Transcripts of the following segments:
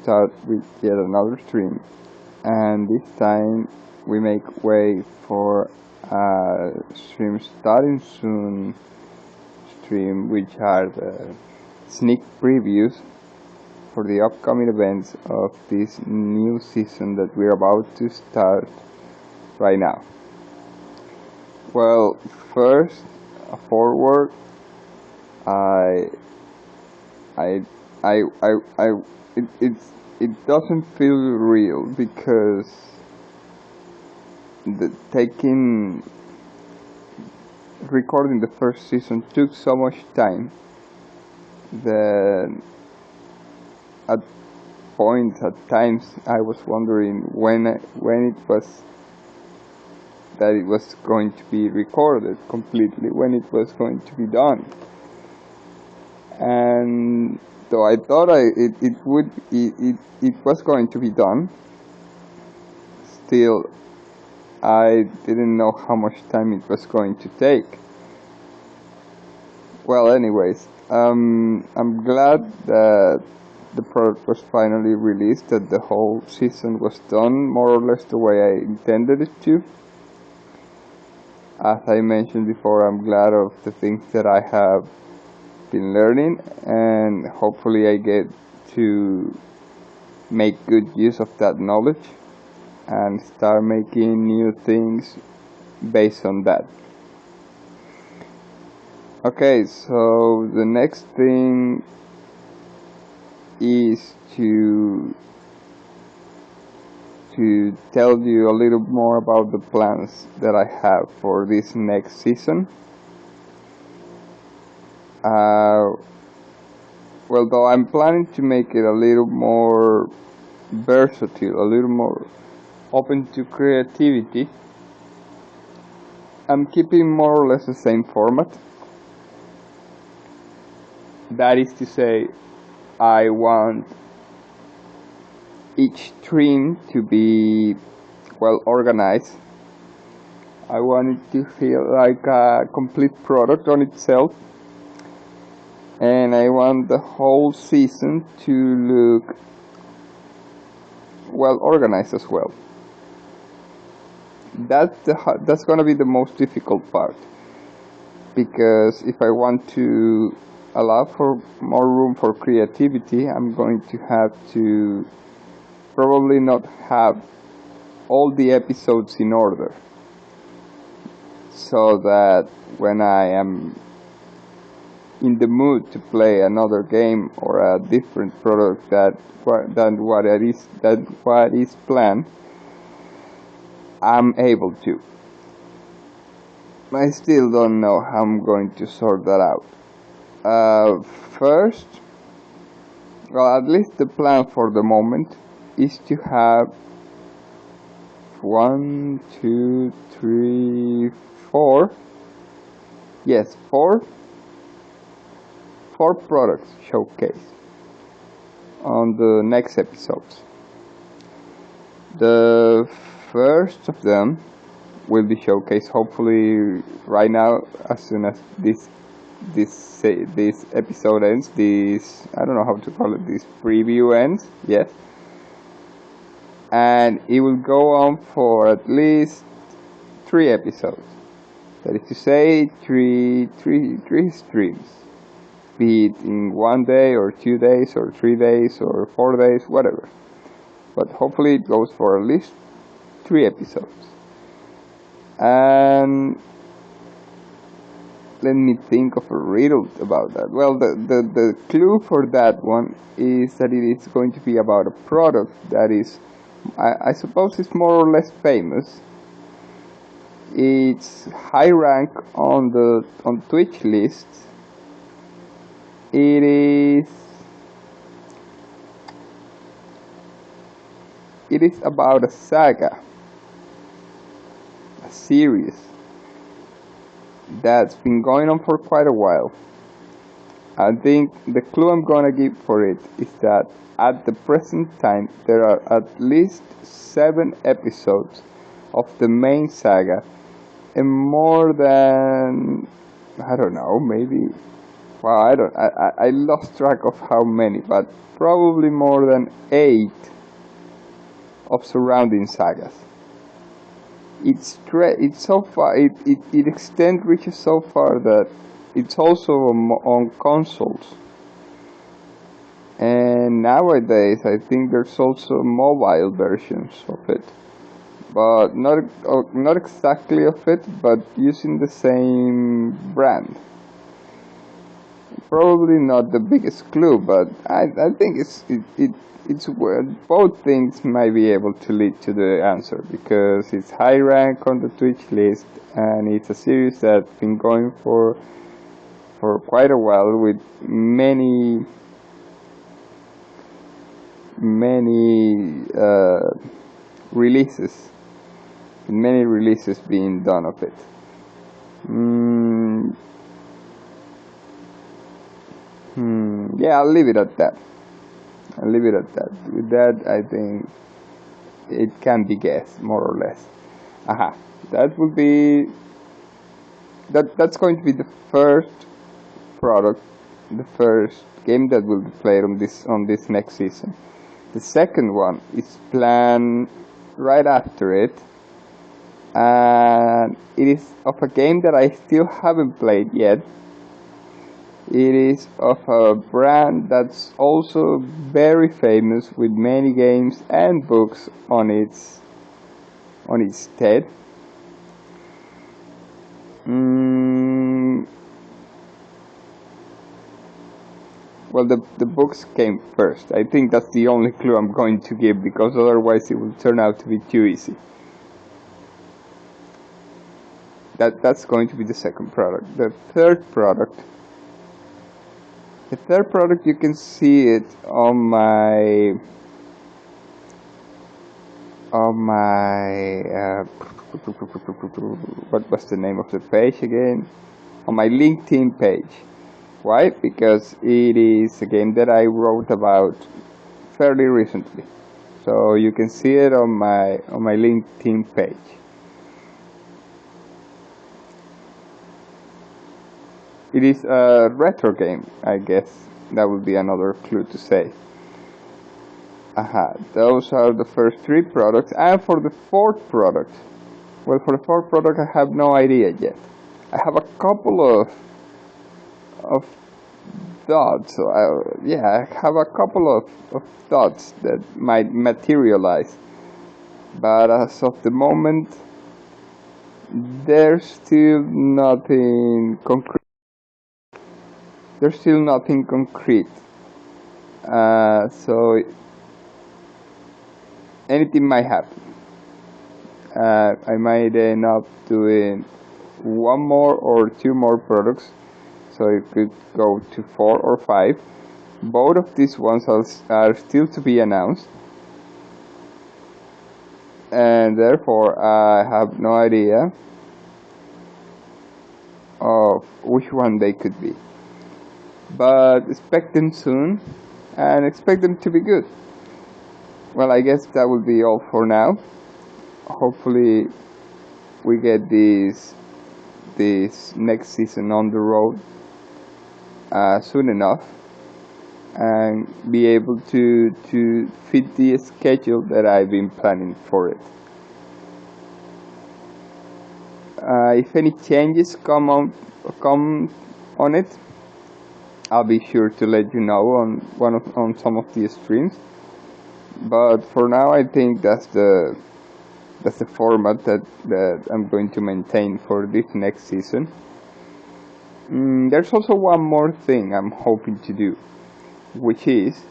start with yet another stream, and this time we make way for a stream starting soon stream, which are the sneak previews for the upcoming events of this new season that we're about to start right now. Well, first, forward, I, I, I, it doesn't feel real because recording the first season took so much time that at times I was wondering when it was that it was going to be recorded completely, when it was going to be done. And though I thought it was going to be done, still I didn't know how much time it was going to take. Well, anyways, I'm glad that the product was finally released, that the whole season was done more or less the way I intended it to. As I mentioned before, I'm glad of the things that I have been learning, and hopefully I get to make good use of that knowledge and start making new things based on that. Okay, so the next thing is to tell you a little more about the plans that I have for this next season. Well, though I'm planning to make it a little more versatile, a little more open to creativity, I'm keeping more or less the same format. That is to say, I want each stream to be well organized. I want it to feel like a complete product on itself, and I want the whole season to look well organized as well. That's gonna be the most difficult part, because if I want to allow for more room for creativity, I'm going to have to probably not have all the episodes in order, so that when I am in the mood to play another game or a different product than what is planned, I'm able to. I still don't know how I'm going to sort that out. First, well, at least the plan for the moment is to have 1, 2, 3, 4. Yes, four products showcased on the next episodes. The first of them will be showcased hopefully right now, as soon as this episode ends. I don't know how to call it, this preview ends. Yes, and it will go on for at least 3 episodes. That is to say, three streams, be it in 1 day or 2 days or 3 days or 4 days, whatever. But hopefully it goes for at least 3 episodes. And let me think of a riddle about that. Well, the clue for that one is that it is going to be about a product that is, I suppose it's more or less famous. It's high rank on Twitch lists. It is about a saga, a series that's been going on for quite a while. I think the clue I'm gonna give for it is that at the present time there are at least 7 episodes of the main saga, and more than, I don't know, maybe Wow, I don't. I lost track of how many, but probably more than 8 of surrounding sagas. It's so far. It extend reaches so far that it's also on consoles. And nowadays, I think there's also mobile versions of it, but not exactly of it, but using the same brand. Probably not the biggest clue, but I think it's where both things might be able to lead to the answer because it's high rank on the Twitch list and it's a series that's been going for quite a while with many releases, many releases being done of it. Mm, yeah, I'll leave it at that. I'll leave it at that. With that, I think it can be guessed more or less. Aha, that would be that's going to be the first product, the first game that will be played on this next season. The second one is planned right after it, and it is of a game that I still haven't played yet. It is of a brand that's also very famous with many games and books on its stead. Well, the books came first. I think that's the only clue I'm going to give because otherwise it will turn out to be too easy. That's going to be the second product. The third product, you can see it on my what was the name of the page again? On my LinkedIn page. Why? Because it is a game that I wrote about fairly recently. So you can see it on my LinkedIn page. It is a retro game, I guess. That would be another clue to say. Aha, those are the first 3 products. And for the 4th product, well, for the 4th product, I have no idea yet. I have a couple of thoughts. I have a couple of thoughts that might materialize. But as of the moment, there's still nothing concrete. There's still nothing concrete. So anything might happen. I might end up doing 1 more or 2 more products, so it could go to 4 or 5. Both of these ones are still to be announced, and therefore I have no idea of which one they could be. But expect them soon, and expect them to be good. Well, I guess that will be all for now. Hopefully we get this next season on the road soon enough and be able to fit the schedule that I've been planning for it. If any changes come on it, I'll be sure to let you know on some of the streams. But for now, I think that's the format that I'm going to maintain for this next season. There's also one more thing I'm hoping to do, which is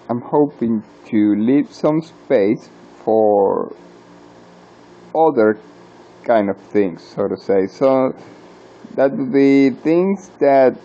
I'm hoping to leave some space for other kind of things, so to say. So that would be things that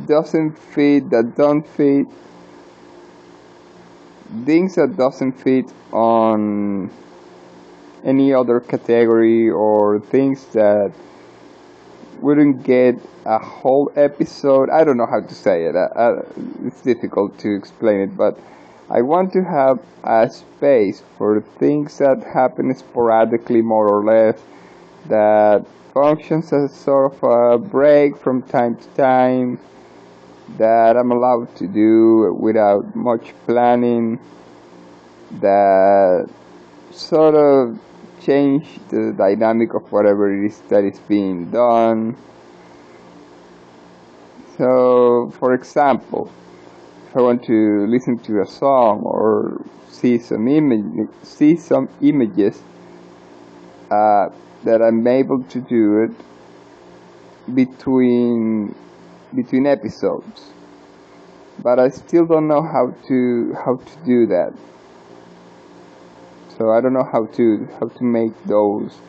doesn't fit, that don't fit, things that doesn't fit on any other category, or things that wouldn't get a whole episode. I don't know how to say it. It's difficult to explain it, but I want to have a space for things that happen sporadically, more or less, that functions as sort of a break from time to time, that I'm allowed to do without much planning, that sort of change the dynamic of whatever it is that is being done. So, for example, if I want to listen to a song or see some images, that I'm able to do it between episodes, but I still don't know how to do that. So I don't know how to make those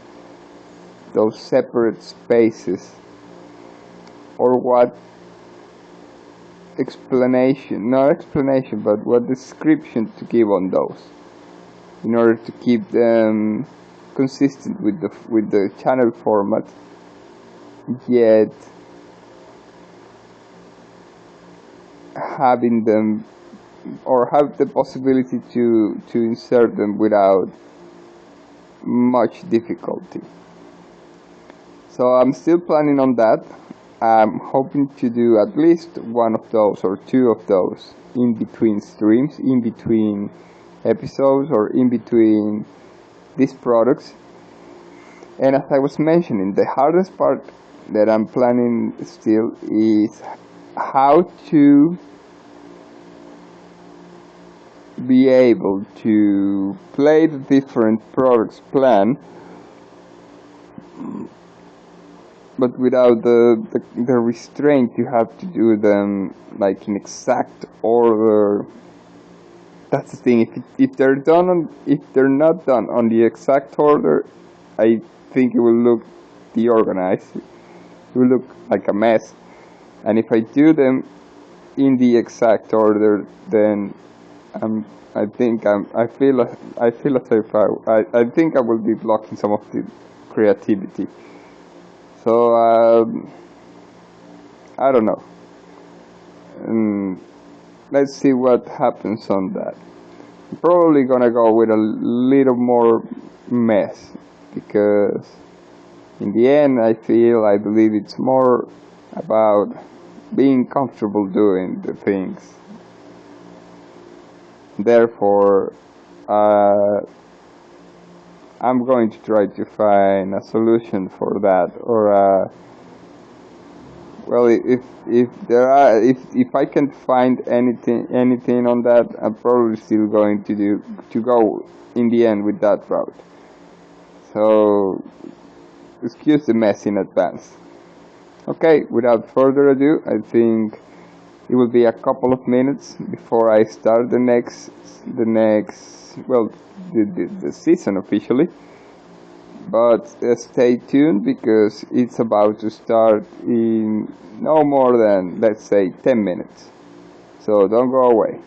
separate spaces, or what not explanation, but what description to give on those, in order to keep them consistent with the channel format, yet having them, or have the possibility to insert them without much difficulty. So I'm still planning on that. I'm hoping to do at least one of those or two of those in between streams, in between episodes, or in between these products. And as I was mentioning, the hardest part that I'm planning still is how to be able to play the different products plan, but without the restraint you have to do them like in exact order. That's the thing. If they're not done on the exact order, I think it will look deorganized. It will look like a mess. And if I do them in the exact order, then I feel as if I think I will be blocking some of the creativity. So I don't know. Let's see what happens on that. I'm probably gonna go with a little more mess, because in the end I believe it's more about being comfortable doing the things. Therefore, I'm going to try to find a solution for that, or well, if I can find anything on that, I'm probably still going to go in the end with that route. So excuse the mess in advance. Okay, without further ado, I think it will be a couple of minutes before I start the next the season officially. But stay tuned, because it's about to start in no more than, let's say, 10 minutes. So don't go away.